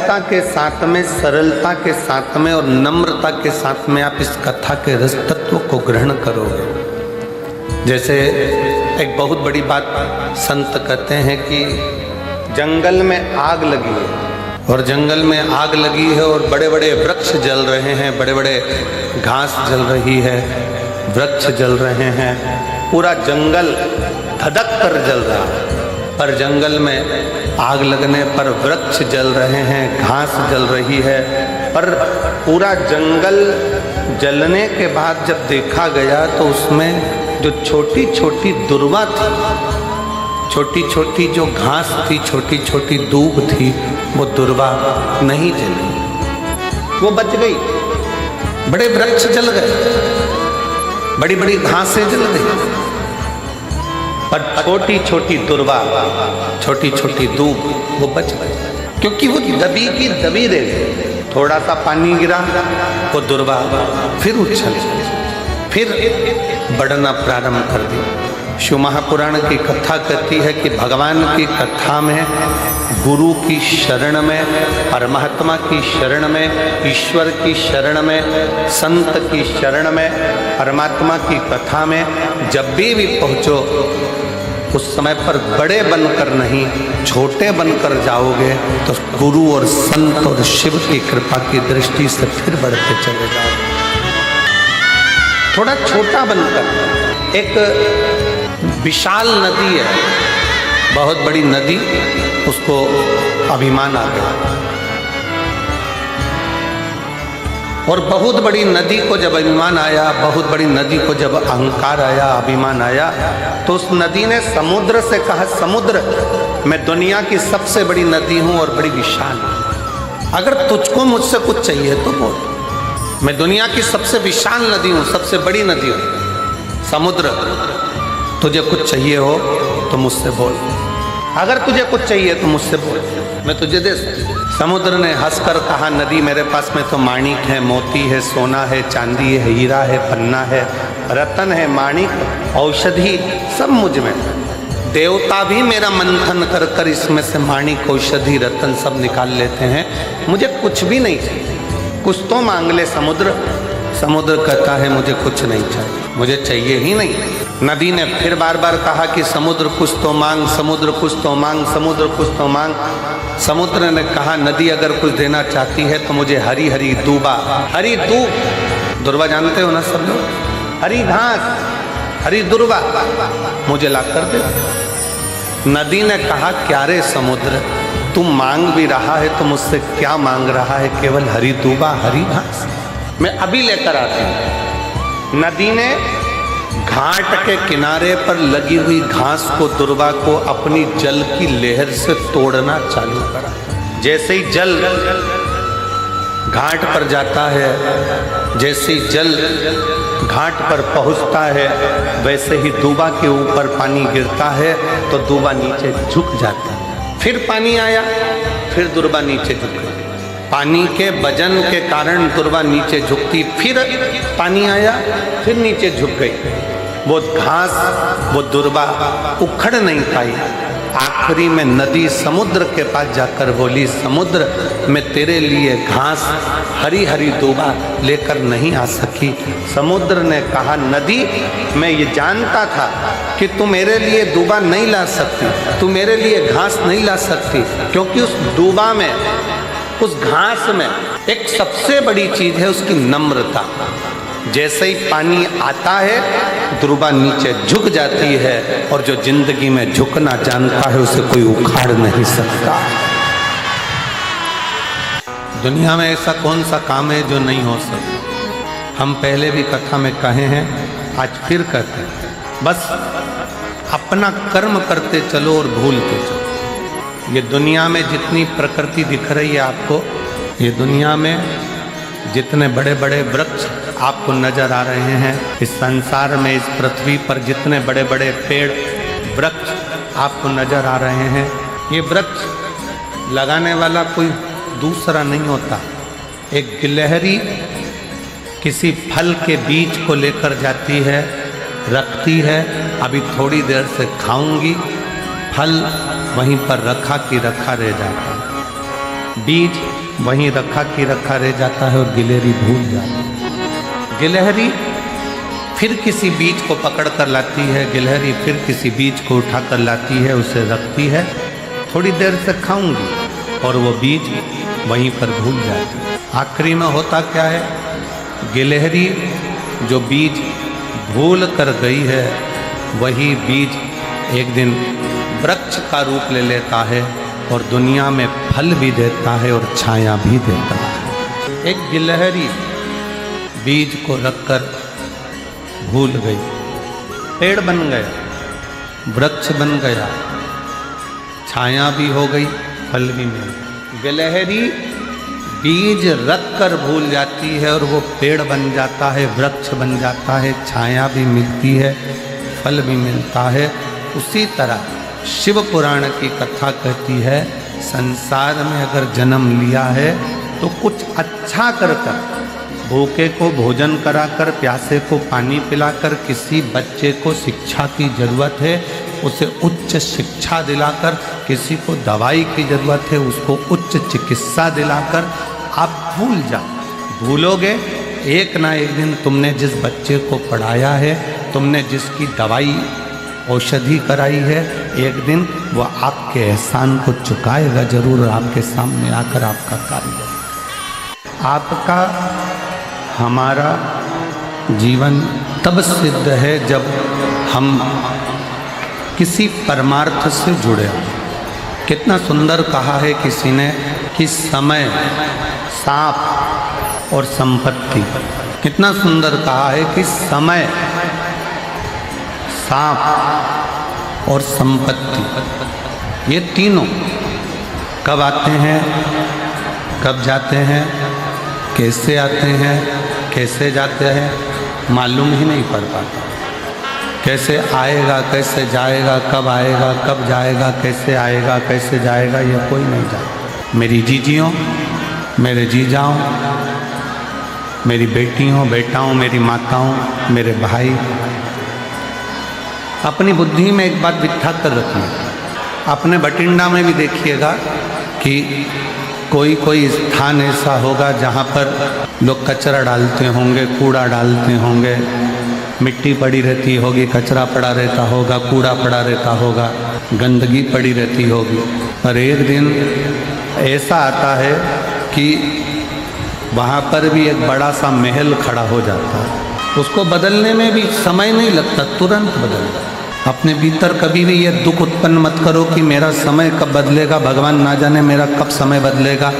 सहजता के साथ में, सरलता के साथ में और नम्रता के साथ में आप इस कथा के रस तत्व को ग्रहण करोगे। जैसे एक बहुत बड़ी बात संत कहते हैं कि जंगल में आग लगी है और जंगल में आग लगी है और बड़े बड़े वृक्ष जल रहे हैं, बड़े बड़े घास जल रही है, वृक्ष जल रहे हैं, पूरा जंगल धधक कर जल रहा है। पर जंगल में आग लगने पर वृक्ष जल रहे हैं, घास जल रही है, पर पूरा जंगल जलने के बाद जब देखा गया तो उसमें जो छोटी छोटी दुर्वा थी, छोटी छोटी जो घास थी, छोटी छोटी दूब थी, वो दुर्वा नहीं जली, वो बच गई। बड़े वृक्ष जल गए, बड़ी बड़ी घासें जल गई, पर छोटी छोटी दुर्वा, छोटी छोटी दूब वो बच गई, क्योंकि वो दबी की दबी रह गई। थोड़ा सा पानी गिरा, वो दुर्वा फिर उछल, फिर बढ़ना प्रारंभ कर दी। शिव महापुराण की कथा कहती है कि भगवान की कथा में, गुरु की शरण में, परमात्मा की शरण में, ईश्वर की शरण में, संत की शरण में, परमात्मा की कथा में जब भी पहुँचो उस समय पर बड़े बनकर नहीं, छोटे बनकर जाओगे तो गुरु और संत और शिव की कृपा की दृष्टि से फिर बढ़ते चले जाओगे। थोड़ा छोटा बनकर, एक विशाल नदी है, बहुत बड़ी नदी, उसको अभिमान आ गया, और बहुत बड़ी नदी को जब अभिमान आया, बहुत बड़ी नदी को जब अहंकार आया, अभिमान आया, तो उस नदी ने समुद्र से कहा, समुद्र मैं दुनिया की सबसे बड़ी नदी हूँ और बड़ी विशाल हूँ, अगर तुझको मुझसे कुछ चाहिए तो बोल, मैं दुनिया की सबसे विशाल नदी हूँ, सबसे बड़ी नदी हूँ। समुद्र, तुझे कुछ चाहिए हो तो मुझसे बोल, अगर तुझे कुछ चाहिए तो मुझसे बोल, मैं तुझे दे सकता। समुद्र ने हंसकर कहा, नदी मेरे पास में तो माणिक है, मोती है, सोना है, चांदी है, हीरा है, पन्ना है, रतन है, माणिक, औषधि सब मुझ में। देवता भी मेरा मंथन कर कर इसमें से माणिक, औषधि, रतन सब निकाल लेते हैं, मुझे कुछ भी नहीं चाहिए, कुछ तो मांग ले समुद्र। समुद्र कहता है मुझे कुछ नहीं चाहिए, मुझे चाहिए ही नहीं। नदी ने फिर बार बार कहा कि समुद्र कुछ तो मांग, समुद्र कुछ तो मांग, समुद्र कुछ तो मांग। समुद्र ने कहा, नदी अगर कुछ देना चाहती है तो मुझे हरी हरी दूबा, हरी दूब, दुर्वा जानते हो ना सब लोग, हरी घास, हरी दुर्वा मुझे ला कर दे। नदी ने कहा, क्या रे समुद्र, तू मांग भी रहा है तो मुझसे क्या मांग रहा है, केवल हरी दूबा, हरी घास, मैं अभी लेकर आती हूँ। नदी ने घाट के किनारे पर लगी हुई घास को, दुर्वा को अपनी जल की लहर से तोड़ना चालू करा। जैसे ही जल घाट पर जाता है, जैसे ही जल घाट पर पहुंचता है, वैसे ही दूबा के ऊपर पानी गिरता है तो दूबा नीचे झुक जाता है। फिर पानी आया, फिर दुर्वा नीचे झुक गई, पानी के वजन के कारण दुर्वा नीचे झुकती, फिर पानी आया, फिर नीचे झुक गई। वो घास, वो दुर्वा उखड़ नहीं पाई। आखिरी में नदी समुद्र के पास जाकर बोली, समुद्र मैं तेरे लिए घास, हरी हरी दूबा लेकर नहीं आ सकी। समुद्र ने कहा, नदी मैं ये जानता था कि तू मेरे लिए दूबा नहीं ला सकती, तू मेरे लिए घास नहीं ला सकती, क्योंकि उस दूबा में, उस घास में एक सबसे बड़ी चीज है उसकी नम्रता। जैसे ही पानी आता है, दुर्वा नीचे झुक जाती है, और जो जिंदगी में झुकना जानता है उसे कोई उखाड़ नहीं सकता। दुनिया में ऐसा कौन सा काम है जो नहीं हो सकता। हम पहले भी कथा में कहे हैं, आज फिर कहते हैं, बस अपना कर्म करते चलो और भूलते चलो। ये दुनिया में जितनी प्रकृति दिख रही है आपको, ये दुनिया में जितने बड़े बड़े वृक्ष आपको नजर आ रहे हैं, इस संसार में, इस पृथ्वी पर जितने बड़े बड़े पेड़ वृक्ष आपको नजर आ रहे हैं, ये वृक्ष लगाने वाला कोई दूसरा नहीं होता। एक गिलहरी किसी फल के बीज को लेकर जाती है, रखती है, अभी थोड़ी देर से खाऊंगी, फल वहीं पर रखा कि रखा रह जाता है। बीज वहीं रखा की रखा रह जाता है और गिलहरी भूल जाती है। गिलहरी फिर किसी बीज को पकड़ कर लाती है, गिलहरी फिर किसी बीज को उठा कर लाती है, उसे रखती है, थोड़ी देर से खाऊंगी, और वो बीज वहीं पर भूल जाती है। आखिरी में होता क्या है, गिलहरी जो बीज भूल कर गई है वही बीज एक दिन वृक्ष का रूप ले लेता है और दुनिया में फल भी देता है और छाया भी देता है। एक गिलहरी बीज को रखकर भूल गई, पेड़ बन गया, वृक्ष बन गया, छाया भी हो गई, फल भी मिल गया। गिलहरी बीज रखकर भूल जाती है और वो पेड़ बन जाता है, वृक्ष बन जाता है, छाया भी मिलती है, फल भी मिलता है। उसी तरह शिव पुराण की कथा कहती है, संसार में अगर जन्म लिया है तो कुछ अच्छा कर कर, भूखे को भोजन कराकर, प्यासे को पानी पिलाकर, किसी बच्चे को शिक्षा की जरूरत है उसे उच्च शिक्षा दिलाकर, किसी को दवाई की जरूरत है उसको उच्च चिकित्सा दिलाकर आप भूल जाओ। भूलोगे एक ना एक दिन तुमने जिस बच्चे को पढ़ाया है, तुमने जिसकी दवाई औषधि कराई है, एक दिन वह आपके एहसान को चुकाएगा जरूर और आपके सामने आकर आपका कार्य। आपका हमारा जीवन तब सिद्ध है जब हम किसी परमार्थ से जुड़े। कितना सुंदर कहा है किसी ने कि समय, सांप और संपत्ति। कितना सुंदर कहा है कि समय, सांप और संपत्ति, ये तीनों कब आते हैं, कब जाते हैं, कैसे आते हैं, कैसे जाते हैं, मालूम ही नहीं पड़ पाता। कैसे आएगा, कैसे जाएगा, कब आएगा, कब जाएगा, कैसे आएगा, कैसे जाएगा, ये कोई नहीं जानता। मेरी जीजियों, मेरे जीजाओं, मेरी बेटियों, बेटाओं, मेरी माताओं, मेरे भाई, अपनी बुद्धि में एक बात बिठा कर रखिए। अपने बठिंडा में भी देखिएगा कि कोई कोई स्थान ऐसा होगा जहाँ पर लोग कचरा डालते होंगे, कूड़ा डालते होंगे, मिट्टी पड़ी रहती होगी, कचरा पड़ा रहता होगा, कूड़ा पड़ा रहता होगा, गंदगी पड़ी रहती होगी। और एक दिन ऐसा आता है कि वहाँ पर भी एक बड़ा सा महल खड़ा हो जाता है। उसको बदलने में भी समय नहीं लगता, तुरंत बदलता। अपने भीतर कभी भी ये दुख उत्पन्न मत करो कि मेरा समय कब बदलेगा, भगवान ना जाने मेरा कब समय बदलेगा।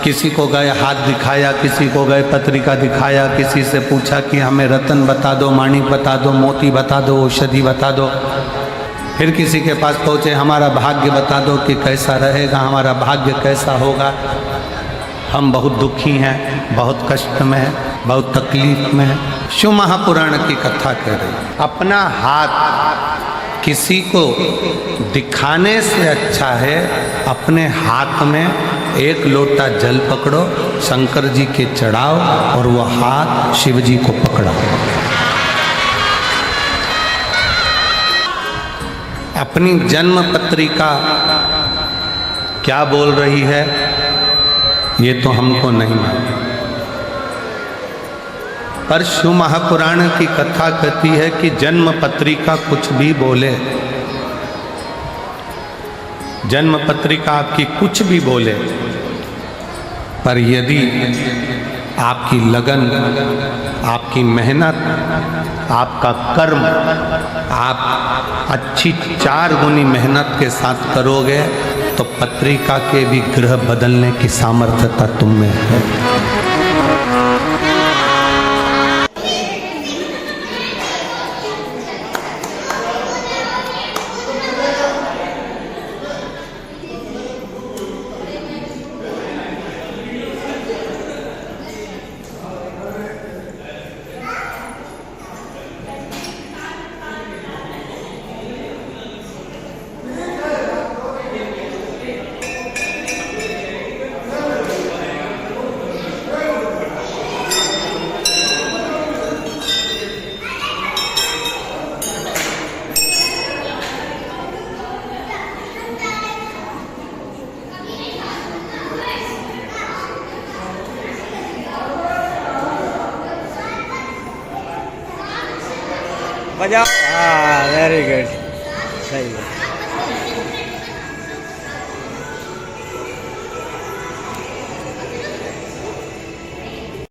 किसी को गए हाथ दिखाया, किसी को गए पत्रिका दिखाया, किसी से पूछा कि हमें रतन बता दो, माणिक बता दो, मोती बता दो, औषधि बता दो। फिर किसी के पास पहुँचे, हमारा भाग्य बता दो कि कैसा रहेगा, हमारा भाग्य कैसा होगा। हम बहुत दुखी हैं, बहुत कष्ट में हैं, बहुत तकलीफ में हैं। शिव महापुराण की कथा कह रही है, अपना हाथ किसी को दिखाने से अच्छा है अपने हाथ में एक लोटा जल पकड़ो, शंकर जी के चढ़ाओ और वो हाथ शिव जी को पकड़ाओ। अपनी जन्म पत्रिका क्या बोल रही है ये तो हमको नहीं मालूम, पर शिव महापुराण की कथा कहती है कि जन्म पत्रिका कुछ भी बोले, जन्म पत्रिका आपकी कुछ भी बोले, पर यदि आपकी लगन, आपकी मेहनत, आपका कर्म, आप अच्छी 4 गुनी मेहनत के साथ करोगे तो पत्रिका के भी ग्रह बदलने की सामर्थ्यता तुम में है। बजाओ हाँ वेरी गुड सही है